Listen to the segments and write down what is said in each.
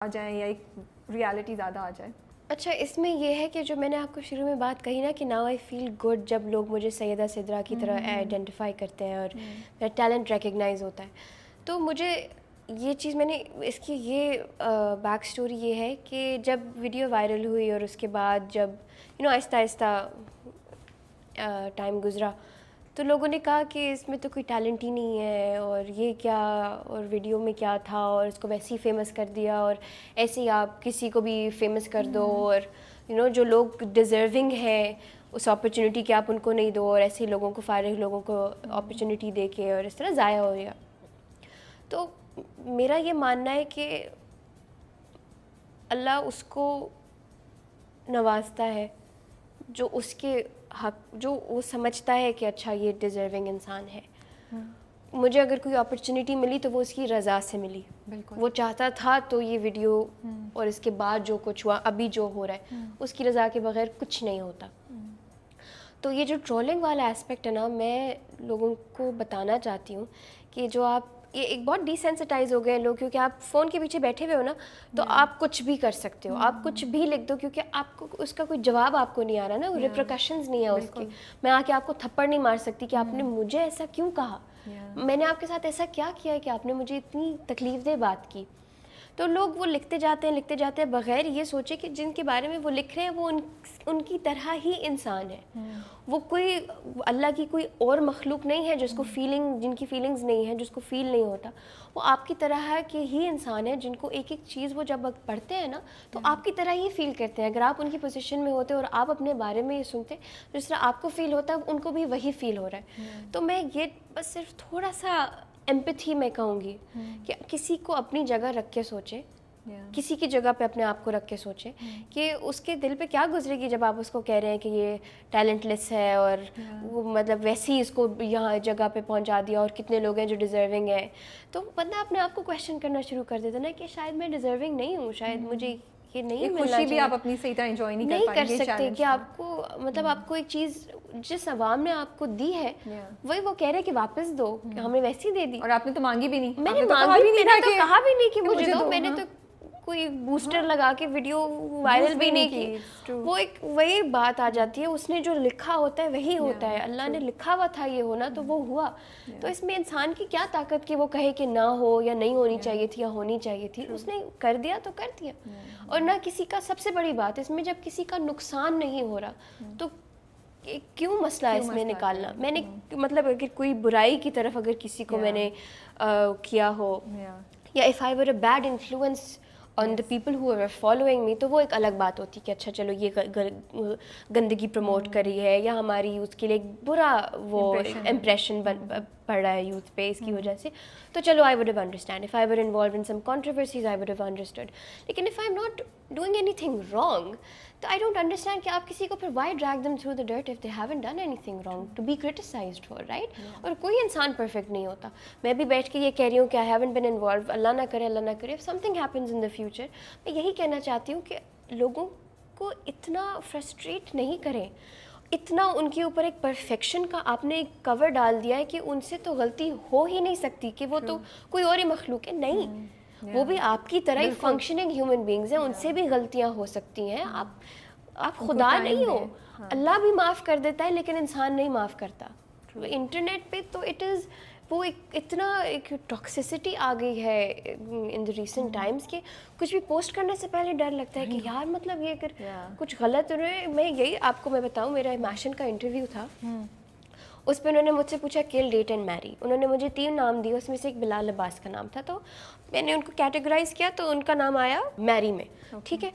آ جائیں یا ایک ریالٹی زیادہ آ جائے. اچھا اس میں یہ ہے کہ جو میں نے آپ کو شروع میں بات کہی نا کہ ناؤ آئی فیل گڈ جب لوگ مجھے سیدہ سدرا کی طرح آئیڈینٹیفائی کرتے ہیں اور میرا ٹیلنٹ ریکگنائز ہوتا ہے, تو مجھے یہ چیز میں نے اس کی یہ بیک اسٹوری یہ ہے کہ جب ویڈیو وائرل ہوئی اور اس کے بعد جب آہستہ آہستہ ٹائم گزرا تو لوگوں نے کہا کہ اس میں تو کوئی ٹیلنٹ ہی نہیں ہے اور یہ کیا, اور ویڈیو میں کیا تھا, اور اس کو ویسے ہی فیمس کر دیا, اور ایسے ہی آپ کسی کو بھی فیمس کر دو, اور جو لوگ ڈیزرونگ ہیں اس اپرچونیٹی کہ آپ ان کو نہیں دو, اور ایسے ہی لوگوں کو فارغ لوگوں کو اپرچونیٹی دے کے اور اس طرح ضائع ہو گیا. تو میرا یہ ماننا ہے کہ اللہ اس کو نوازتا ہے جو اس کے حق, جو وہ سمجھتا ہے کہ اچھا یہ ڈیزرونگ انسان ہے. مجھے اگر کوئی اپرچونیٹی ملی تو وہ اس کی رضا سے ملی, وہ چاہتا تھا تو یہ ویڈیو اور اس کے بعد جو کچھ ہوا, ابھی جو ہو رہا ہے, اس کی رضا کے بغیر کچھ نہیں ہوتا. تو یہ جو ٹرولنگ والا اسپیکٹ ہے نا, میں لوگوں کو بتانا چاہتی ہوں کہ جو آپ یہ ایک بہت ڈیسینسٹائز ہو گئے ہیں لوگ, کیونکہ آپ فون کے پیچھے بیٹھے ہوئے ہو نا, تو آپ کچھ بھی کر سکتے ہو, آپ کچھ بھی لکھ دو, کیونکہ آپ کو اس کا کوئی جواب آپ کو نہیں آ رہا نا, ریپریکاشنز نہیں ہے اس کے. میں آ کے آپ کو تھپڑ نہیں مار سکتی کہ آپ نے مجھے ایسا کیوں کہا, میں نے آپ کے ساتھ ایسا کیا کیا ہے کہ آپ نے مجھے اتنی تکلیف دہ بات کی. تو لوگ وہ لکھتے جاتے ہیں بغیر یہ سوچے کہ جن کے بارے میں وہ لکھ رہے ہیں وہ ان کی طرح ہی انسان ہے. وہ کوئی اللہ کی کوئی اور مخلوق نہیں ہے جس کو جن کی فیلنگز نہیں ہیں, جس کو فیل نہیں ہوتا. وہ آپ کی طرح ہے کہ ہی انسان ہے جن کو ایک ایک چیز وہ جب پڑھتے ہیں نا تو آپ کی طرح ہی فیل کرتے ہیں. اگر آپ ان کی پوزیشن میں ہوتے اور آپ اپنے بارے میں یہ سنتے, جس طرح آپ کو فیل ہوتا ہے ان کو بھی وہی فیل ہو رہا ہے. تو میں یہ بس صرف تھوڑا سا ایمپتھی میں کہوں گی کہ کسی کو اپنی جگہ رکھ کے سوچے, کسی کی جگہ پہ اپنے آپ کو رکھ کے سوچیں کہ اس کے دل پہ کیا گزرے گی جب آپ اس کو کہہ رہے ہیں کہ یہ ٹیلنٹ لیس ہے, اور وہ مطلب ویسے ہی اس کو یہاں جگہ پہ پہنچا دیا, اور کتنے لوگ ہیں جو ڈیزرونگ ہیں. تو بندہ اپنے آپ کو کویشچن کرنا شروع کر دیتا نا کہ شاید میں ڈیزرونگ نہیں ہوں, شاید مجھے یہ نہیں ملنا چاہیے. بھی آپ اپنی صحیح طرح انجوائے نہیں کر سکتے کہ آپ کو مطلب آپ کو ایک چیز جس عوام نے آپ کو دی ہے وہی وہ کہہ رہے کہ واپس دو, ہم نے ویسی دے دی. اور آپ نے تو مانگی بھی نہیں, میں نے تو کہا بھی نہیں کہ مجھے دو, میں نے تو کوئی بوسٹر لگا کے ویڈیو وائرل بھی نہیں کی. وہ ایک وہی بات آ جاتی ہے, اس نے جو لکھا ہوتا ہے وہی ہوتا ہے. اللہ نے لکھا ہوا تھا یہ ہونا تو وہ ہوا. تو اس میں انسان کی کیا طاقت کہ وہ کہے کہ نہ ہو یا نہیں ہونی چاہیے تھی یا ہونی چاہیے تھی. اس نے کر دیا تو کر دیا. اور نہ کسی کا, سب سے بڑی بات اس میں جب کسی کا نقصان نہیں ہو رہا تو کیوں مسئلہ ہے اس میں نکالنا. میں نے مطلب اگر کوئی برائی کی طرف اگر کسی کو میں نے کیا ہو, یا if I were a bad influence on the people who are following me, تو وہ ایک الگ بات ہوتی کہ اچھا چلو یہ گندگی پروموٹ کری ہے یا ہماری یوتھ کے لیے ایک برا وہ امپریشن پڑ رہا ہے یوتھ پہ اس کی وجہ سے, تو چلو I would have understand. If I were involved in some controversies I would have understood. لیکن if I'm not doing anything wrong, تو I don't understand کہ آپ کسی کو پھر why drag them through the dirt if they haven't done anything wrong to be criticized for, right? اور کوئی انسان پرفیکٹ نہیں ہوتا. میں بھی بیٹھ کے یہ کہہ رہی ہوں کہ I haven't been involved, اللہ نہ کرے, اللہ نہ کرے. If something happens in the future, میں یہی کہنا چاہتی ہوں کہ لوگوں کو اتنا فرسٹریٹ نہیں کریں, اتنا ان کے اوپر ایک پرفیکشن کا آپ نے ایک کور ڈال دیا ہے کہ ان سے تو غلطی ہو ہی نہیں سکتی, کہ وہ تو کوئی اور ہی مخلوق ہے. نہیں, وہ بھی آپ کی طرح ہی فنکشننگ ہیومن بینگز ہیں, ان سے بھی غلطیاں ہو سکتی ہیں. آپ خدا نہیں ہو, اللہ بھی معاف کر دیتا ہے لیکن انسان نہیں معاف کرتا. انٹرنیٹ پہ تو اٹ از وہ اتنا ایک ٹاکسیسٹی آ گئی ہے ان دا ریسنٹ ٹائمس کہ کچھ بھی پوسٹ کرنے سے پہلے ڈر لگتا ہے کہ یار مطلب یہ اگر کچھ غلط میں یہی آپ کو میں بتاؤں, میرا میشن کا انٹرویو تھا, اس پہ انہوں نے مجھ سے پوچھا کل, ڈیٹ اینڈ میری. انہوں نے مجھے 3 نام دیے, اس میں سے ایک بلال عباس کا نام تھا, تو میں نے ان کو کیٹیگرائز کیا تو ان کا نام آیا میری میں. ٹھیک ہے,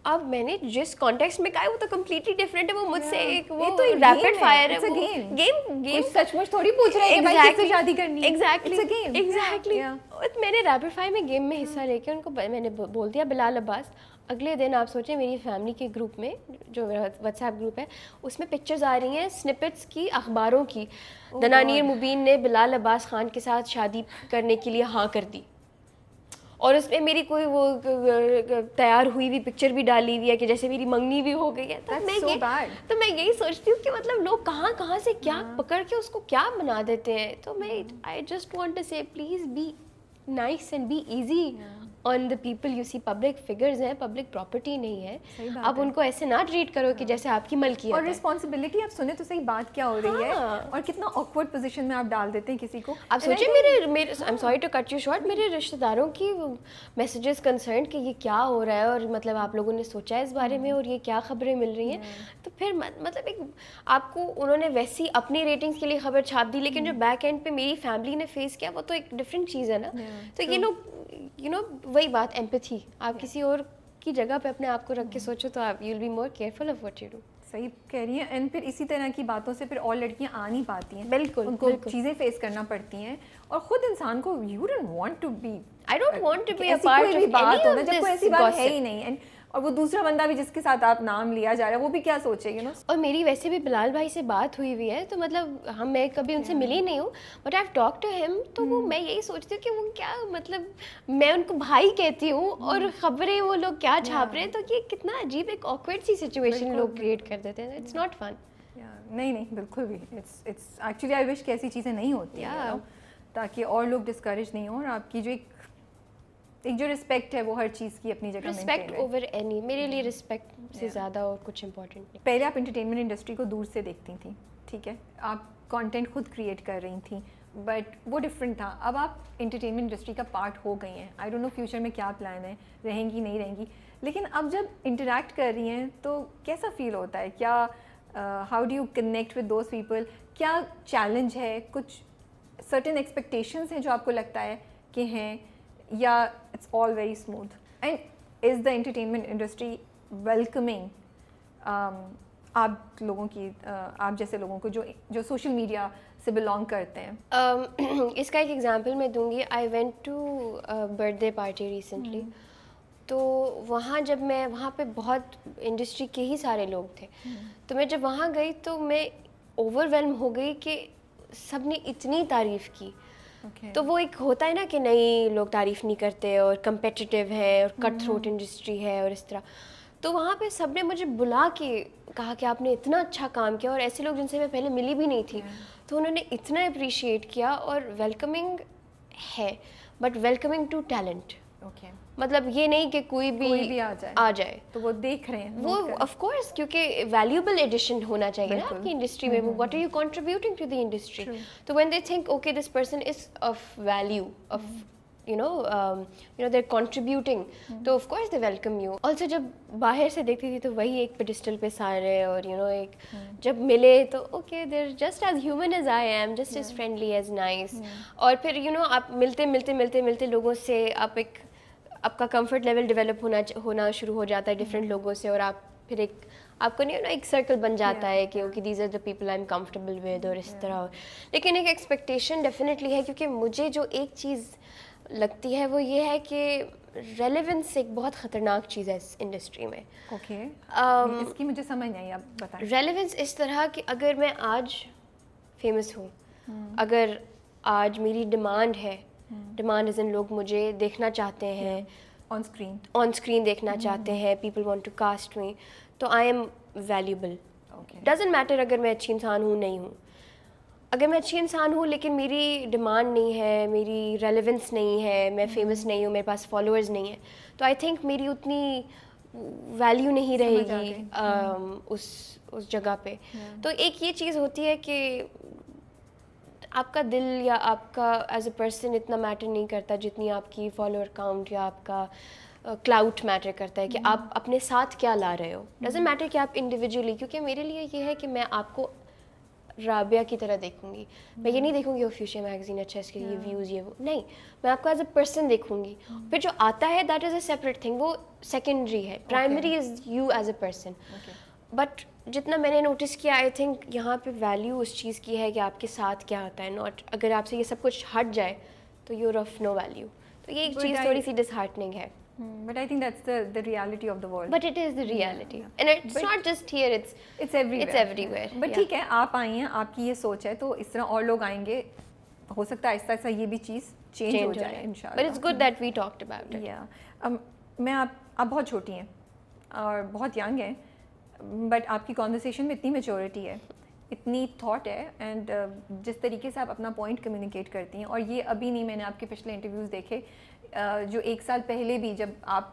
اب میں نے جس کانٹیکسٹ میں کہا وہ تو کمپلیٹلی ڈفرینٹ ہے. وہ مجھ سے ایک وہ ریپڈ فائر ہے, گیم سچ مچ تھوڑی پوچھ رہے ہیں کہ بھائی کس سے شادی کرنی ہے. ایگزیکٹلی. میں نے ریپڈ فائر میں گیم میں حصہ لے کے ان کو میں نے بول دیا بلال عباس. اگلے دن آپ سوچیں میری فیملی کے گروپ میں, جو میرا واٹس ایپ گروپ ہے, اس میں پکچرز آ رہی ہیں اسنپٹس کی, اخباروں کی. دنانیر مبین نے بلال عباس خان کے ساتھ شادی کرنے کے لیے ہاں کر دی, اور اس میں میری کوئی وہ تیار ہوئی ہوئی پکچر بھی ڈالی ہوئی ہے کہ جیسے میری منگنی بھی ہو گئی ہے. تو میں یہی سوچتی ہوں کہ مطلب لوگ کہاں سے کیا پکڑ کے اس کو کیا بنا دیتے ہیں. تو میں I just want to say please be nice and be easy on the people you see, public figures ہیں, public property نہیں ہے, آپ ان کو ایسے نہ ٹریٹ کرو کہ جیسے آپ کی ملکیت ہے. اور رسپانسبلٹی آپ سنیں تو صحیح بات کیا ہو رہی ہے اور کتنا awkward پوزیشن میں آپ ڈال دیتے ہیں کسی کو. آپ سوچیں میرے I'm sorry to cut you short, میرے رشتہ داروں کی میسیجز کنسرن کہ یہ کیا ہو رہا ہے اور مطلب آپ لوگوں نے سوچا ہے اس بارے میں اور یہ کیا خبریں مل رہی ہیں, تو پھر مطلب ایک آپ کو انہوں نے ویسی اپنی ریٹنگس کے لیے خبر چھاپ دی, لیکن جو بیک اینڈ پہ میری فیملی نے فیس کیا وہ تو ایک ڈفرینٹ چیز ہے نا. تو یہ لوگ وہی بات ایمپتھی, آپ کسی اور کی جگہ پہ اپنے آپ کو رکھ کے سوچو تو آپ you will be more careful of what you do. صحیح کہہ رہی ہیں. اینڈ پھر اسی طرح کی باتوں سے پھر اور لڑکیاں آ نہیں پاتی ہیں, بالکل ان کو چیزیں فیس کرنا پڑتی ہیں, اور خود انسان کو you don't want to be, I don't want to be a part of بات ہونا any of جب کوئی ایسی this بات ہے gossip. ہی نہیں, اور وہ دوسرا بندہ بھی جس کے ساتھ آپ نام لیا جا رہا ہے وہ بھی کیا سوچے, یو نو. اور میری ویسے بھی بلال بھائی سے بات ہوئی ہوئی ہے, تو مطلب میں کبھی ان سے ملی نہیں ہوں, but I have talk to ہم, تو وہ میں یہی سوچتی ہوں کہ وہ کیا مطلب میں ان کو بھائی کہتی ہوں اور خبریں وہ لوگ کیا چھاپ رہے ہیں, تو یہ کتنا عجیب ایک آکورڈ سی سچویشن لوگ کریٹ کر دیتے ہیں. It's not fun. نہیں بالکل بھی, اٹس ایکچولی آئی وش کہ ایسی چیزیں نہیں ہوتی ہیں تاکہ اور لوگ ڈسکریج نہیں ہوں, اور آپ کی جو ایک جو رسپیکٹ ہے وہ ہر چیز کی اپنی جگہ رسپیکٹ اوور اینی, میرے لیے رسپیکٹ سے زیادہ اور کچھ امپورٹنٹ نہیں. پہلے آپ انٹرٹینمنٹ انڈسٹری کو دور سے دیکھتی تھیں, ٹھیک ہے, آپ کانٹینٹ خود کریٹ کر رہی تھیں, بٹ وہ ڈفرینٹ تھا. اب آپ انٹرٹینمنٹ انڈسٹری کا پارٹ ہو گئی ہیں. آئی ڈونٹ نو فیوچر میں کیا پلان ہے, رہیں گی نہیں رہیں گی, لیکن اب جب انٹریکٹ کر رہی ہیں تو کیسا فیل ہوتا ہے, کیا how do you connect with those people, کیا چیلنج ہے, کچھ سرٹن ایکسپیکٹیشنز ہیں جو آپ کو لگتا ہے کہ ہیں, یا it's all very smooth, and is the entertainment industry welcoming آپ لوگوں کی, آپ جیسے لوگوں کو جو سوشل میڈیا سے بلانگ کرتے ہیں. اس کا ایک ایگزامپل میں دوں گی. I went to birthday party recently, تو وہاں جب میں وہاں پہ بہت انڈسٹری کے ہی سارے لوگ تھے, تو میں جب وہاں گئی تو میں اوور ویلم ہو گئی کہ سب نے اتنی تعریف کی. تو وہ ایک ہوتا ہے نا کہ نہیں لوگ تعریف نہیں کرتے اور کمپیٹیٹیو ہے اور کٹ تھروٹ انڈسٹری ہے اور اس طرح. تو وہاں پہ سب نے مجھے بلا کے کہا کہ آپ نے اتنا اچھا کام کیا, اور ایسے لوگ جن سے میں پہلے ملی بھی نہیں تھی, تو انہوں نے اتنا اپریشیٹ کیا. اور ویلکمنگ ہے, بٹ ویلکمنگ ٹو ٹیلنٹ. مطلب یہ نہیں کہ کوئی بھی آ جائے تو وہ دیکھ رہے ہیں وہ آف کورس, کیونکہ ویلیوبل ایڈیشن ہونا چاہیے نا آپ کی انڈسٹری میں. What are you contributing to the industry, تو when they think okay this person is of value, of you know they're contributing, تو of course they welcome you. Also جب باہر سے دیکھتی تھی تو وہی ایک پیڈسٹل پہ سارے, اور ایک جب ملے تو okay they're just as human as I am, just as friendly as nice. اور پھر آپ ملتے لوگوں سے آپ کا کمفرٹ لیول ڈیولپ ہونا شروع ہو جاتا ہے ڈفرینٹ لوگوں سے, اور آپ پھر آپ کو ایک سرکل بن جاتا ہے کہ okay these are the people I am comfortable with, اور اس طرح. لیکن ایک ایکسپیکٹیشن ڈیفینیٹلی ہے, کیونکہ مجھے جو ایک چیز لگتی ہے وہ یہ ہے کہ ریلیونس ایک بہت خطرناک چیز ہے اس انڈسٹری میں. اوکے, اس کی مجھے سمجھ نہیں آئی, آپ بتائیں. ریلیونس اس طرح کہ اگر میں آج فیمس ہوں, اگر آج میری ڈیمانڈ ہے, ڈیمانڈ از ان لوگ مجھے دیکھنا چاہتے ہیں آن اسکرین دیکھنا چاہتے ہیں, پیپل وانٹ ٹو کاسٹ می, تو I am valuable. Doesn't matter اگر میں اچھی انسان ہوں نہیں ہوں. اگر میں اچھی انسان ہوں لیکن میری ڈیمانڈ نہیں ہے, میری ریلیونس نہیں ہے, میں فیمس نہیں ہوں, میرے پاس فالوورز نہیں ہیں, تو آئی تھنک میری اتنی ویلیو نہیں رہے گی اس جگہ پہ. تو ایک یہ چیز ہوتی ہے کہ آپ کا دل یا آپ کا ایز اے پرسن اتنا میٹر نہیں کرتا جتنی آپ کی فالوور کاؤنٹ یا آپ کا کلاؤٹ میٹر کرتا ہے, کہ آپ اپنے ساتھ کیا لا رہے ہو. ڈزنٹ میٹر کہ آپ انڈیویجولی, کیونکہ میرے لیے یہ ہے کہ میں آپ کو رابعہ کی طرح دیکھوں گی. میں یہ نہیں دیکھوں گی وہ فیوچر میگزین اچھا اس کے لیے ویوز یہ وہ, نہیں, میں آپ کو ایز اے پرسن دیکھوں گی. پھر جو آتا ہے that is a separate thing, وہ سیکنڈری ہے, primary is you as a person. But جتنا میں نے نوٹس کیا آئی تھنک یہاں پہ ویلیو اس چیز کی ہے کہ آپ کے ساتھ کیا ہوتا ہے, ناٹ اگر آپ سے یہ سب کچھ ہٹ جائے تو you are of no value. تو یہ ایک چیز تھوڑی سی ڈس ہارٹنگ ہے. But I think that's the reality of the world. But it is the reality. And it's not just here, it's everywhere. It's everywhere. But ٹھیک ہے, آپ آئی ہیں, آپ کی یہ سوچ ہے, تو اس طرح اور لوگ آئیں گے, ہو سکتا ہے آہستہ آہستہ یہ بھی چیز چینج ہو جائے انشاءاللہ. But it's good that we talked about it. Yeah. میں آپ بہت چھوٹی ہیں اور بہت ینگ ہیں, بٹ آپ کی کانورسیشن میں اتنی میچورٹی ہے, اتنی تھاٹ ہے, اینڈ جس طریقے سے آپ اپنا پوائنٹ کمیونیکیٹ کرتی ہیں, اور یہ ابھی نہیں, میں نے آپ کے پچھلے انٹرویوز دیکھے, جو 1 سال پہلے بھی جب آپ